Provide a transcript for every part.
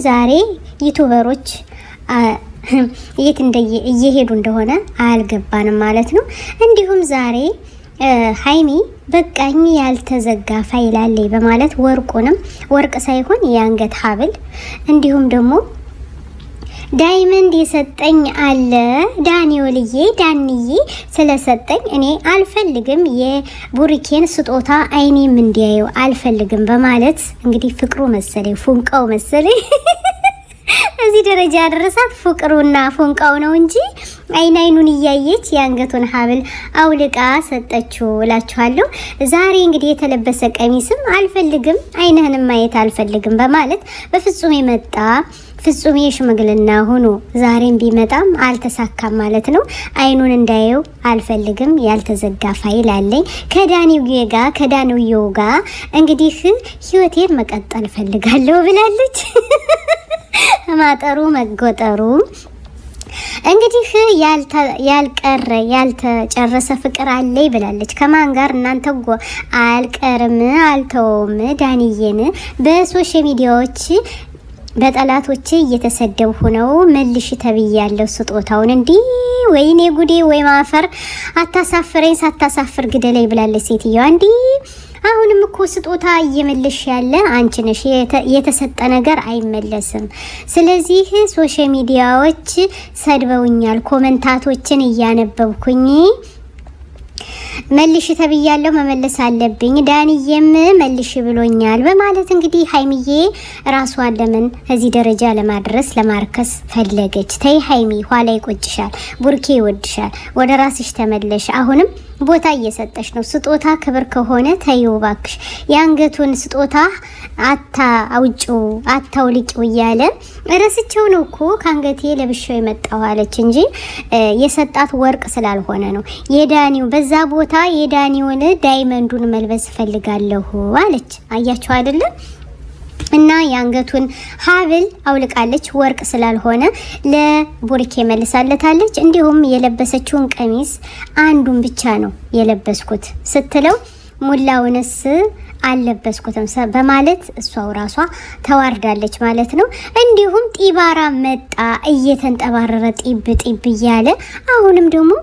ዛሬ ዩቲዩበሮች የት እየሄዱ እንደሆነ አልገባንም ማለት ነው። እንዲሁም ዛሬ ሃይሚ በቃኝ ያልተዘጋ ፋይል አለኝ በማለት ወርቅ ሳይሆን የአንገት ሀብል እንዲሁም ደግሞ ዳይመንድ የሰጠኝ አለ ዳንዬ ስለሰጠኝ እኔ አልፈልግም የቡሪኬን ስጦታ አይኔም እንዲያየው አልፈልግም በማለት እንግዲህ ፍቅሩ መሰለኝ ፉንቃው መሰለኝ እዚህ ደረጃ ያደረሳት ፍቅሩና ፉንቃው ነው እንጂ አይኑን እያየች የአንገቱን ሀብል አውልቃ ሰጠችው እላችኋለሁ። ዛሬ እንግዲህ የተለበሰ ቀሚስም አልፈልግም አይንህንም ማየት አልፈልግም በማለት በፍጹም የመጣ ፍጹም የሽምግልና ሆኖ ዛሬም ቢመጣም አልተሳካም ማለት ነው። አይኑን እንዳየው አልፈልግም ያልተዘጋ ፋይል አለኝ ከዳኒው ጋር እንግዲህ ህይወቴን መቀጠል ፈልጋለሁ ብላለች። ማጠሩ መጎጠሩ እንግዲህ ያልቀረ ያልተጨረሰ ፍቅር አለኝ ብላለች። ከማን ጋር እናንተ አልቀርም አልተውም ዳንዬን በሶሻል ሚዲያዎች በጠላቶቼ እየተሰደቡ ነው መልሽ ተብያለሁ ስጦታውን እንዲህ ወይኔ ጉዴ ወይ ማፈር አታሳፍረኝ ሳታሳፍር ግደለኝ ብላለች ሴትዮዋ። እንዲህ አሁንም እኮ ስጦታ እየመለሽ ያለ አንቺ ነሽ። የተሰጠ ነገር አይመለስም። ስለዚህ ሶሻል ሚዲያዎች ሰድበውኛል፣ ኮሜንታቶችን እያነበብኩኝ መልሽ ተብያለሁ መመለስ አለብኝ ዳንዬም መልሽ ብሎኛል በማለት እንግዲህ ሃይሚዬ ራሷን ለምን እዚህ ደረጃ ለማድረስ ለማርከስ ፈለገች? ተይ ሃይሚ ኋላ ይቆጭሻል፣ ቡርኬ ይወድሻል፣ ወደ ራስሽ ተመለሽ። አሁንም ቦታ እየሰጠሽ ነው። ስጦታ ክብር ከሆነ ተይው ባክሽ። የአንገቱን ስጦታ አውጪው አታውልቂው እያለ ረስቸው ነው እኮ ከአንገቴ ለብሻው የመጣው አለች እንጂ የሰጣት ወርቅ ስላልሆነ ነው። የዳኒው በዛ ቦታ የዳኒውን ዳይመንዱን መልበስ ፈልጋለሁ አለች። አያችሁ አይደለም? እና የአንገቱን ሀብል አውልቃለች ወርቅ ስላልሆነ ለቡርኬ መልሳለታለች። እንዲሁም የለበሰችውን ቀሚስ አንዱን ብቻ ነው የለበስኩት ስትለው ሙላውንስ አልለበስኩትም በማለት እሷው ራሷ ተዋርዳለች ማለት ነው። እንዲሁም ጢባራ መጣ እየተንጠባረረ ጢብ እያለ አሁንም ደግሞ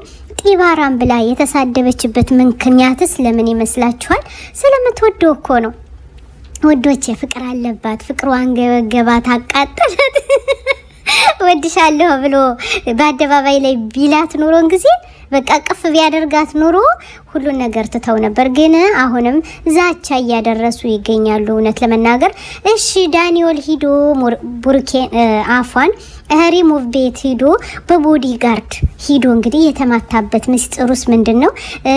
ጢባራም ብላ የተሳደበችበት ምክንያትስ ለምን ይመስላችኋል? ስለምትወደው እኮ ነው። ወዶቼ ፍቅር አለባት፣ ፍቅሩ አንገበገባት፣ አቃጠላት። ወድሻለሁ ብሎ በአደባባይ ላይ ቢላት ኑሮን ጊዜ በቃ ቅፍ ቢያደርጋት ኑሮ ሁሉን ነገር ትተው ነበር። ግን አሁንም ዛቻ እያደረሱ ይገኛሉ። እውነት ለመናገር እሺ ዳንኤል ሂዶ ቡርኬን አፏን ሪሙቭ ቤት ሂዶ በቦዲ ጋርድ ሂዶ እንግዲህ የተማታበት ምስጢሩስ ምንድነው?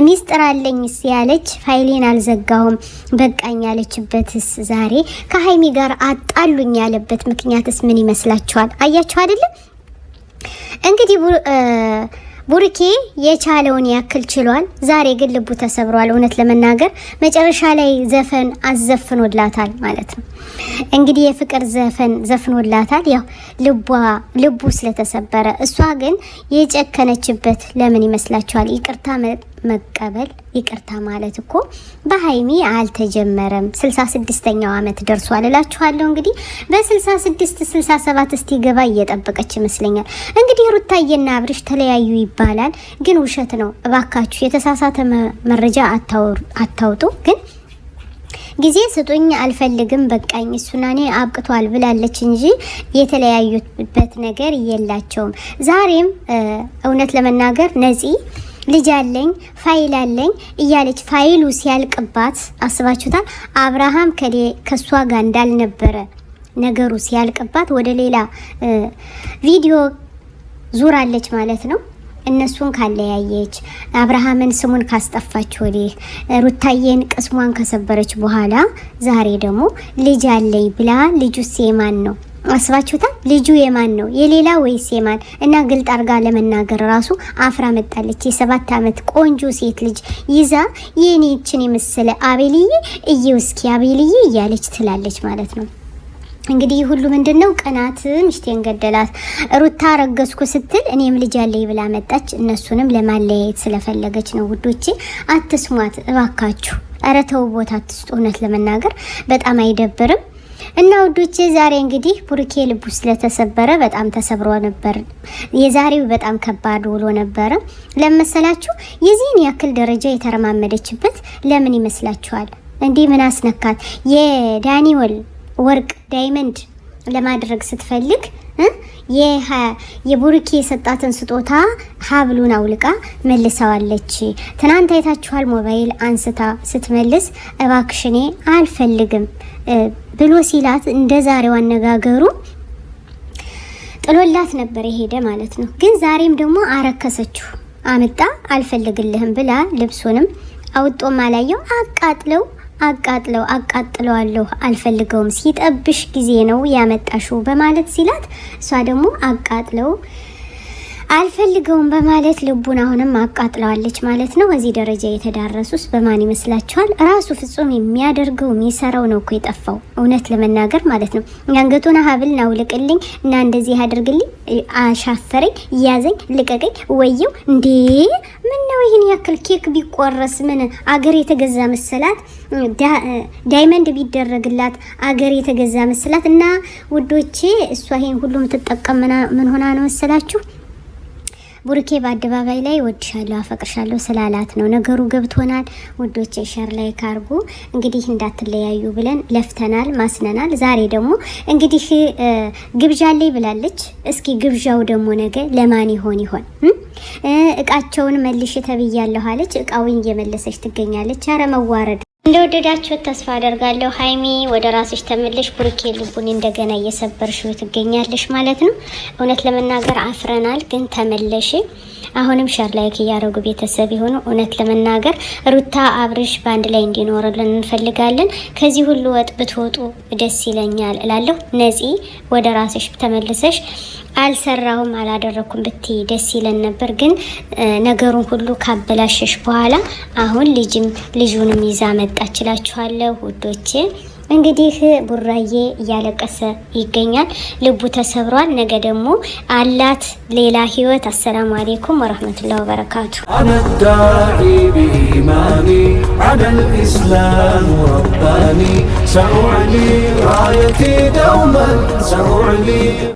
ሚስጥር አለኝስ ያለች ፋይሌን አልዘጋሁም በቃኝ ያለችበትስ ዛሬ ከሃይሚ ጋር አጣሉኝ ያለበት ምክንያትስ ምን ይመስላችኋል? አያችሁ አይደለም? እንግዲህ ቡርኬ የቻለውን ያክል ችሏል። ዛሬ ግን ልቡ ተሰብሯል። እውነት ለመናገር መጨረሻ ላይ ዘፈን አዘፍኖላታል ማለት ነው። እንግዲህ የፍቅር ዘፈን ዘፍኖላታል። ያው ልቡ ስለተሰበረ እሷ ግን የጨከነችበት ለምን ይመስላችኋል? ይቅርታ መቀበል ይቅርታ ማለት እኮ በሃይሚ አልተጀመረም። 66ኛው አመት ደርሷል እላችኋለሁ። እንግዲህ በ66 67 እስቲ ገባ እየጠበቀች ይመስለኛል። እንግዲህ ሩታዬና አብርሽ ተለያዩ ይባላል፣ ግን ውሸት ነው። እባካችሁ የተሳሳተ መረጃ አታውጡ። ግን ጊዜ ስጡኝ አልፈልግም በቃኝ እሱና እኔ አብቅቷል ብላለች እንጂ የተለያዩበት ነገር የላቸውም። ዛሬም እውነት ለመናገር ነፂ ልጅ አለኝ ፋይል አለኝ እያለች ፋይሉ ሲያልቅባት አስባችሁታል? አብርሃም ከሷ ጋር እንዳልነበረ ነገሩ ሲያልቅባት ወደ ሌላ ቪዲዮ ዙራለች ማለት ነው። እነሱን ካለያየች አብርሃምን ስሙን ካስጠፋች ወዲህ ሩታዬን ቅስሟን ከሰበረች በኋላ ዛሬ ደግሞ ልጅ አለኝ ብላ ልጁስ የማን ነው? አስባችሁታል? ልጁ የማን ነው? የሌላ ወይስ የማን? እና ግልጥ አርጋ ለመናገር ራሱ አፍራ መጣለች። የ7 አመት ቆንጆ ሴት ልጅ ይዛ የኔችን የመሰለ አቤልዬ እስኪ አቤልዬ እያለች ትላለች ማለት ነው። እንግዲህ ሁሉ ምንድነው? ቅናት ምሽቴን ገደላት። ሩታ ረገዝኩ ስትል እኔም ልጅ አለኝ ብላ መጣች። እነሱንም ለማለያየት ስለፈለገች ነው። ውዶቼ አትስሟት እባካችሁ። ኧረ ተው ቦታ አትስጡ። እውነት ለመናገር በጣም አይደብርም? እና ውዶቼ ዛሬ እንግዲህ ቡርኬ ልቡ ስለተሰበረ በጣም ተሰብሮ ነበር። የዛሬው በጣም ከባድ ውሎ ነበር። ለመሰላችሁ የዚህን ያክል ደረጃ የተረማመደችበት ለምን ይመስላችኋል? እንዲህ ምን አስነካት? የዳኒ ወርቅ ዳይመንድ ለማድረግ ስትፈልግ የቡርኬ የሰጣትን ስጦታ ሀብሉን አውልቃ መልሳዋለች። ትናንት አይታችኋል። ሞባይል አንስታ ስትመልስ እባክሽኔ አልፈልግም ብሎ ሲላት እንደ ዛሬው አነጋገሩ ጥሎላት ነበር የሄደ ማለት ነው። ግን ዛሬም ደግሞ አረከሰችው። አመጣ አልፈልግልህም ብላ ልብሱንም አውጦ ማላየው አቃጥለዋለሁ አልፈልገውም ሲጠብሽ ጊዜ ነው ያመጣሽው በማለት ሲላት እሷ ደግሞ አቃጥለው አልፈልገውም በማለት ልቡን አሁንም አቃጥለዋለች ማለት ነው። በዚህ ደረጃ የተዳረሱስ በማን ይመስላችኋል? ራሱ ፍጹም የሚያደርገው የሚሰራው ነው እኮ የጠፋው እውነት ለመናገር ማለት ነው። አንገቱን ሀብል ናውልቅልኝ እና እንደዚህ አድርግልኝ፣ አሻፈረኝ፣ ያዘኝ፣ ልቀቀኝ፣ ወየው እንዴ! ምን ነው ይህን ያክል ኬክ ቢቆረስ ምን አገር የተገዛ መሰላት? ዳይመንድ ቢደረግላት አገር የተገዛ መሰላት? እና ውዶቼ እሷ ይሄን ሁሉ የምትጠቀምና ምን ሆና ነው መሰላችሁ? ቡርኬ በአደባባይ ላይ ወድሻለሁ አፈቅርሻለሁ ስላላት ነው። ነገሩ ገብቶናል ውዶቼ። ሸር ላይ ካርጉ እንግዲህ እንዳትለያዩ ብለን ለፍተናል ማስነናል። ዛሬ ደግሞ እንግዲህ ግብዣ ላይ ብላለች። እስኪ ግብዣው ደግሞ ነገ ለማን ይሆን? እቃቸውን መልሽ ተብያለሁ አለች። እቃውን እየመለሰች ትገኛለች። አረ መዋረድ። እንደወደዳችሁት ተስፋ አደርጋለሁ። ሀይሚ ወደ ራስሽ ተመለሽ። ቡርኬ ልቡን እንደገና እየሰበርሽው ትገኛለሽ ማለት ነው። እውነት ለመናገር አፍረናል፣ ግን ተመለሽ። አሁንም ሸር ላይክ እያደረጉ ቤተሰብ የሆኑ እውነት ለመናገር ሩታ አብርሽ ባንድ ላይ እንዲኖርልን እንፈልጋለን። ከዚህ ሁሉ ወጥ ብትወጡ ደስ ይለኛል እላለሁ። ነፂ ወደ ራስሽ ተመልሰሽ አልሰራሁም አላደረኩም ብትይ ደስ ይለን ነበር። ግን ነገሩን ሁሉ ካበላሸሽ በኋላ አሁን ልጁንም ይዛ መጣችላችኋለሁ ውዶቼ። እንግዲህ ቡራዬ እያለቀሰ ይገኛል። ልቡ ተሰብሯል። ነገ ደግሞ አላት ሌላ ህይወት። አሰላሙ አለይኩም ወራህመቱላሂ ወበረካቱ። አነዳዒ ቢኢማኒ ዐለል ኢስላም ረባኒ ሰኡዕሊ ራየቲ ደውመን ሰኡዕሊ